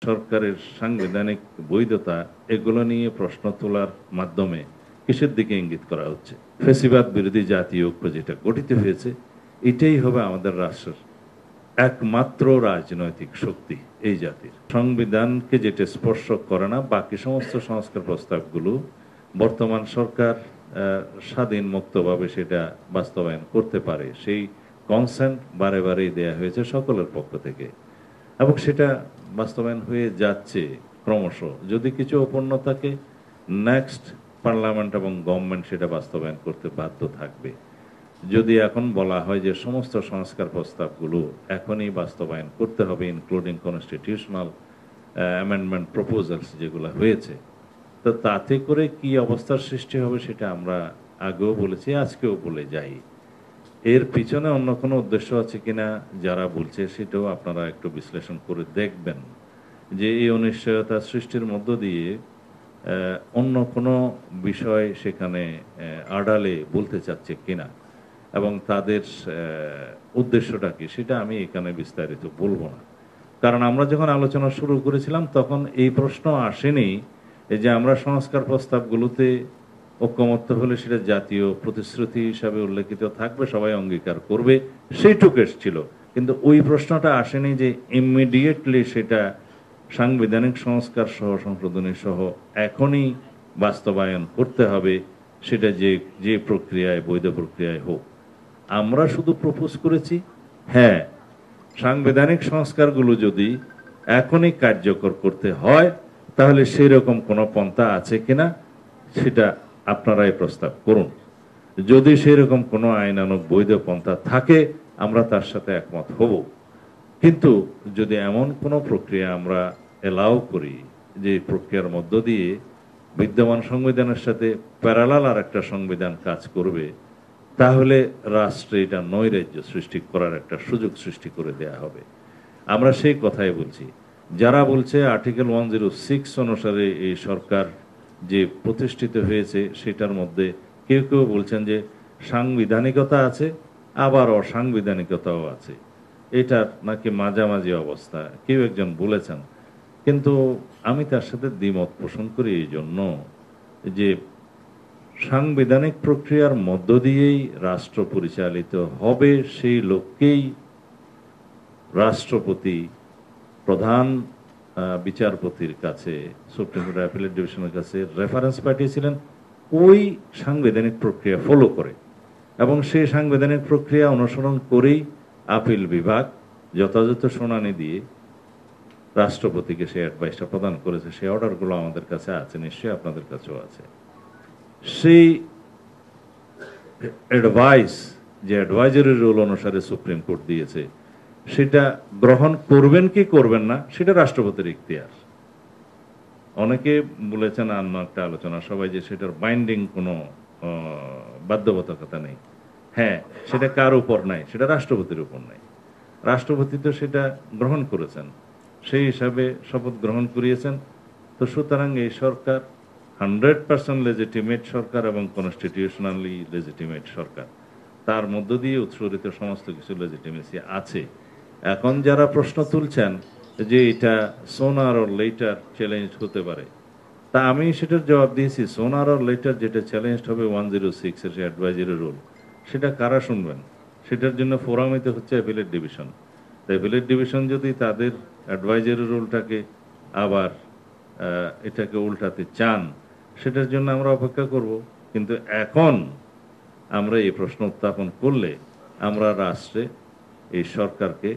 সরকারের সাংবিধানিক বৈধতা এগুলো নিয়ে প্রশ্ন তোলার মাধ্যমে কিসের দিকে ইঙ্গিত করা হচ্ছে? ফ্যাসিবাদ বিরোধী জাতীয় ঐক্য যেটা গঠিত হয়েছে, এটাই হবে আমাদের রাষ্ট্রের একমাত্র রাজনৈতিক শক্তি এই জাতির। সংবিধানকে যেটা স্পর্শ করে না, বাকি সমস্ত সংস্কার প্রস্তাবগুলো বর্তমান সরকার স্বাধীন মুক্তভাবে সেটা বাস্তবায়ন করতে পারে, সেই কনসেন্ট বারে বারেই দেয়া হয়েছে সকলের পক্ষ থেকে, এবং সেটা বাস্তবায়ন হয়ে যাচ্ছে ক্রমশ। যদি কিছু অপূর্ণ থাকে, নেক্সট পার্লামেন্ট এবং গভর্নমেন্ট সেটা বাস্তবায়ন করতে বাধ্য থাকবে। যদি এখন বলা হয় যে সমস্ত সংস্কার প্রস্তাবগুলো এখনই বাস্তবায়ন করতে হবে, ইনক্লুডিং কনস্টিটিউশনাল অ্যামেন্ডমেন্ট প্রপোজালস যেগুলো হয়েছে, তো তাতে করে কি অবস্থার সৃষ্টি হবে সেটা আমরা আগেও বলেছি, আজকেও বলে যাই। এর পিছনে অন্য কোনো উদ্দেশ্য আছে কিনা যারা বলছে, সেটাও আপনারা একটু বিশ্লেষণ করে দেখবেন যে এই অনিশ্চয়তা সৃষ্টির মধ্য দিয়ে অন্য কোনো বিষয় সেখানে আড়ালে বলতে চাচ্ছে কিনা, এবং তাদের উদ্দেশ্যটা কি সেটা আমি এখানে বিস্তারিত বলবো না। কারণ আমরা যখন আলোচনা শুরু করেছিলাম তখন এই প্রশ্ন আসেনি যে আমরা সংস্কার প্রস্তাবগুলোতে ঐক্যমত্য হলে সেটা জাতীয় প্রতিশ্রুতি হিসাবে উল্লেখিত থাকবে, সবাই অঙ্গীকার করবে, সেইটুকু এসেছিল। কিন্তু ওই প্রশ্নটা আসেনি যে ইমিডিয়েটলি সেটা সাংবিধানিক সংস্কার সহ সংশোধনী সহ এখনই বাস্তবায়ন করতে হবে, সেটা যে যে প্রক্রিয়ায়, বৈধ প্রক্রিয়ায় হোক। আমরা শুধু প্রপোজ করেছি, হ্যাঁ, সাংবিধানিক সংস্কারগুলো যদি এখনই কার্যকর করতে হয় তাহলে সেই রকম কোনো পন্থা আছে কিনা সেটা আপনারাই প্রস্তাব করুন। যদি সেই রকম কোনো আইনানুগ বৈধ পন্থা থাকে আমরা তার সাথে একমত হব। কিন্তু যদি এমন কোনো প্রক্রিয়া আমরা এলাও করি যে প্রক্রিয়ার মধ্য দিয়ে বিদ্যমান সংবিধানের সাথে প্যারালাল আর একটা সংবিধান কাজ করবে, তাহলে রাষ্ট্রে এটা নৈরাজ্য সৃষ্টি করার একটা সুযোগ সৃষ্টি করে দেয়া হবে। আমরা সেই কথাই বলছি। যারা বলছে আর্টিকেল 106 অনুসারে এই সরকার যে প্রতিষ্ঠিত হয়েছে সেটার মধ্যে কেউ কেউ বলছেন যে সাংবিধানিকতা আছে, আবার অসাংবিধানিকতাও আছে, এটার নাকি মাঝামাঝি অবস্থা কেউ একজন বলেছেন। কিন্তু আমি তার সাথে দ্বিমত পোষণ করি এই জন্য যে সাংবিধানিক প্রক্রিয়ার মধ্য দিয়েই রাষ্ট্র পরিচালিত হবে, সেই লক্ষ্যেই রাষ্ট্রপতি প্রধান বিচারপতির কাছে, সুপ্রিম কোর্ট অ্যাপিলেট ডিভিশনের কাছে রেফারেন্স পাঠিয়েছিলেন ওই সাংবিধানিক প্রক্রিয়া ফলো করে, এবং সেই সাংবিধানিক প্রক্রিয়া অনুসরণ করেই আপিল বিভাগ যথাযথ শুনানি দিয়ে রাষ্ট্রপতিকে সেই অ্যাডভাইসটা প্রদান করেছে। সেই অর্ডারগুলো আমাদের কাছে আছে, নিশ্চয়ই আপনাদের কাছেও আছে। সেই অ্যাডভাইস, যে অ্যাডভাইজারি রুল অনুসারে সুপ্রিম কোর্ট দিয়েছে, সেটা গ্রহণ করবেন কি করবেন না সেটা রাষ্ট্রপতির ইখতিয়ার। অনেকে বলেছেন অন্য একটা আলোচনা সবাই যে সেটার বাইন্ডিং কোনো বাধ্যবাধকতা নেই। হ্যাঁ, সেটা কার উপর নাই, সেটা রাষ্ট্রপতির উপর নাই। রাষ্ট্রপতি তো সেটা গ্রহণ করেছেন, সেই হিসাবে শপথ গ্রহণ করিয়েছেন। তো সুতরাং এই সরকার 100% লেজিটিমেট সরকার এবং কনস্টিটিউশনালি লেজিটিমেট সরকার, তার মধ্য দিয়ে উৎসরিত সমস্ত কিছু লেজিটিমেসি আছে। এখন যারা প্রশ্ন তুলছেন যে এটা সোনার অর লেটার চ্যালেঞ্জ হতে পারে, তা আমি সেটার জবাব দিয়েছি, সোনার অর লেটার যেটা চ্যালেঞ্জ হবে 106 এর অ্যাডভাইজারি রুল, সেটা কারা শুনবেন? সেটার জন্য ফোরামিতে হচ্ছে অ্যাপিলেট ডিভিশন। অ্যাপিলেট ডিভিশন যদি তাদের অ্যাডভাইজারি রুলটাকে আবার এটাকে উল্টাতে চান, সেটার জন্য আমরা অপেক্ষা করব। কিন্তু এখন আমরা এই প্রশ্ন উত্থাপন করলে আমরা রাষ্ট্রে এই সরকারকে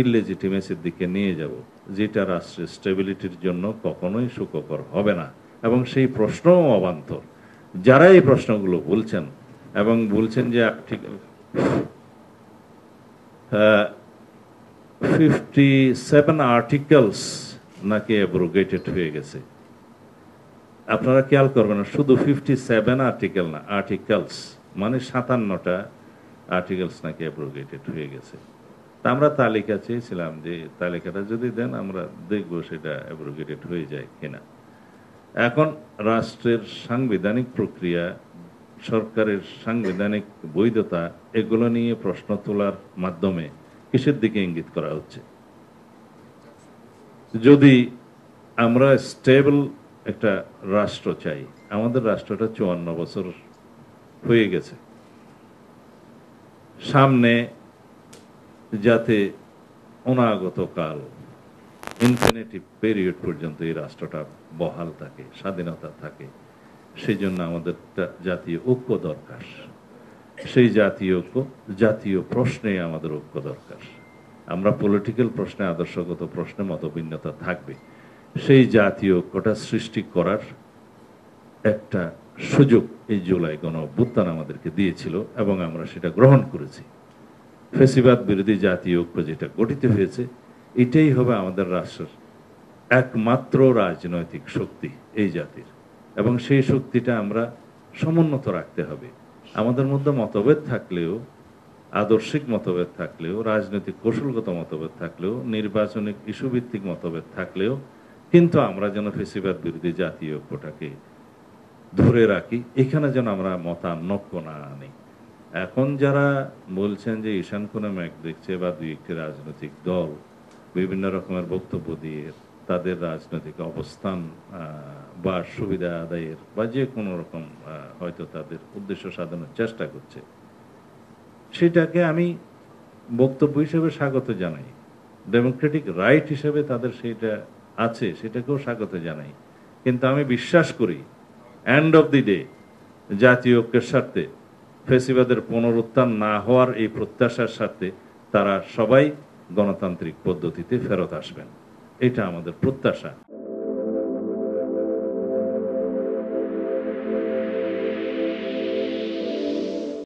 ইললেজিটিমেসির দিকে নিয়ে যাব, যেটা রাষ্ট্রের স্টেবিলিটির জন্য কখনোই সুখকর হবে না, এবং সেই প্রশ্নও অবান্তর। যারা এই প্রশ্নগুলো বলছেন এবং বলছেন যে আর্টিকেল 57 আর্টিকেলস নাকি অ্যাব্রোগেটেড হয়ে গেছে, আপনারা খেয়াল করবেন না, শুধু 57 আর্টিকেল না, আর্টিকেলস মানে 57টা আর্টিকেলস নাকি অ্যাব্রোগেটেড হয়ে গেছে। তা আমরা তালিকা চেয়েছিলাম যে তালিকাটা যদি দেন আমরা দেখব সেটা অ্যাব্রোগেটেড হয়ে যায় কিনা। এখন রাষ্ট্রের সাংবিধানিক প্রক্রিয়া, সরকারের সাংবিধানিক বৈধতা, এগুলো নিয়ে প্রশ্ন তোলার মাধ্যমে কিসের দিকে ইঙ্গিত করা হচ্ছে? যদি আমরা স্টেবল একটা রাষ্ট্র চাই, আমাদের রাষ্ট্রটা 54 বছর হয়ে গেছে, সামনে যাতে অনাগত কাল ইনফিনিটিভ পিরিয়ড পর্যন্ত এই রাষ্ট্রটা বহাল থাকে, স্বাধীনতা থাকে, সেই জন্য আমাদের জাতীয় ঐক্য দরকার। সেই জাতীয় ঐক্য, জাতীয় প্রশ্নে আমাদের ঐক্য দরকার। আমরা পলিটিক্যাল প্রশ্নে, আদর্শগত প্রশ্নে মতভিন্নতা থাকবে, সেই জাতীয় ঐক্যটা সৃষ্টি করার একটা সুযোগ এই জুলাই গণ অভ্যুত্থান আমাদেরকে দিয়েছিল এবং আমরা সেটা গ্রহণ করেছি। ফ্যাসিবাদ বিরোধী জাতীয় ঐক্য যেটা গঠিত হয়েছে, এটাই হবে আমাদের রাষ্ট্রের একমাত্র রাজনৈতিক শক্তি এই জাতির, এবং সেই শক্তিটা আমরা সমুন্নত রাখতে হবে। আমাদের মধ্যে মতভেদ থাকলেও, আদর্শিক মতভেদ থাকলেও, রাজনৈতিক কৌশলগত মতভেদ থাকলেও, নির্বাচনিক ইস্যুভিত্তিক মতভেদ থাকলেও, কিন্তু আমরা যেন ফ্যাসিবাদ বিরোধী জাতীয় ঐক্যটাকে ধরে রাখি, এখানে যেন আমরা মতানৈক্য না আনি। এখন যারা বলছেন যে ঈশান কোণে মেঘ দেখছে, বা দুই একটি রাজনৈতিক দল বিভিন্ন রকমের বক্তব্য দিয়ে তাদের রাজনৈতিক অবস্থান বা সুবিধা আদায়ের বা যে কোনো রকম হয়তো তাদের উদ্দেশ্য সাধনের চেষ্টা করছে, সেটাকে আমি বক্তব্য হিসেবে স্বাগত জানাই। ডেমোক্রেটিক রাইট হিসেবে তাদের সেটা আছে, সেটাকেও স্বাগত জানাই। কিন্তু আমি বিশ্বাস করি এন্ড অফ দি ডে জাতীয় ঐক্যের স্বার্থে, ফ্যাসিবাদের পুনরুত্থান না হওয়ার এই প্রত্যাশার স্বার্থে তারা সবাই গণতান্ত্রিক পদ্ধতিতে ফেরত আসবেন, এটা আমাদের প্রত্যাশা।